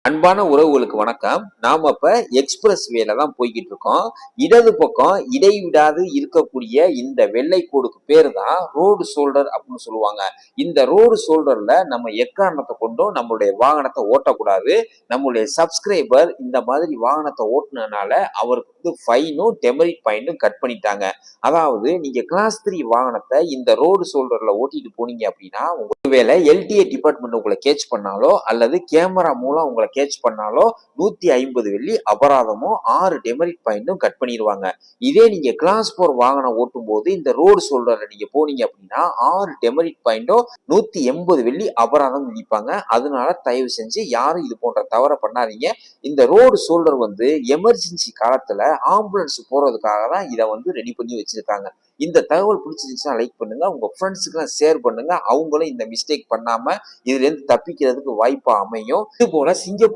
அன்பான உறவுகளுக்கு வணக்கம். நாம இப்ப எக்ஸ்பிரஸ் வேல தான் போய்கிட்டு இருக்கோம். இடது பக்கம் இடைவிடாது இருக்கக்கூடிய இந்த வெள்ளை கோடுக்கு பேரு தான் ரோடு ஷோல்டர் அப்படின்னு சொல்லுவாங்க. இந்த ரோடு ஷோல்டர்ல நம்ம எக்காரணத்தை கொண்டும் நம்மளுடைய வாகனத்தை ஓட்டக்கூடாது. நம்மளுடைய சப்ஸ்கிரைபர் இந்த மாதிரி வாகனத்தை ஓட்டுனதுனால அவருக்கு ஃபைனும் டெமெரிட் பாயிண்டும் கட் பண்ணிட்டாங்க. அதாவது நீங்க கிளாஸ் 3 வாகனத்தை இந்த ரோடு ஷோல்டர்ல ஓட்டிட்டு போனீங்க அப்படின்னா ஒருவேளை எல்டிஏ டிபார்ட்மெண்ட் உங்களை கேட்ச் பண்ணாலோ அல்லது கேமரா மூலம் உங்களை கேட்ச் பண்ணாலோ 150 வெள்ளி அபராதமும் 6 டெமெரிட் பாயிண்டும் கட் பண்ணிடுவாங்க. இதே நீங்க கிளாஸ் 4 வாகனம் ஓட்டும் போது இந்த ரோடு ஷோல்டர்ல நீங்க போனீங்க அப்படின்னா 6 டெமெரிட் பாயிண்டும் 180 வெள்ளி அபராதம் விதிப்பாங்க. அதனால தயவு செஞ்சு யாரும் இது போன்ற தவறை பண்ணாதீங்க. இந்த ரோடு ஷோல்டர் எமர்ஜென்சி காலத்துல ஆம்புலன்ஸ் போறதுக்காக தான் இதை ரெடி பண்ணி வச்சிருக்காங்க. இந்த தகவல் பிடிச்சிருந்துச்சுன்னா லைக் பண்ணுங்க, உங்க ஃப்ரெண்ட்ஸுக்கு ஷேர் பண்ணுங்க. அவங்களும் இந்த மிஸ்டேக் பண்ணாம இதுல இருந்து தப்பிக்கிறதுக்கு வாய்ப்பா அமையும். இது போல சிங்கப்பூர்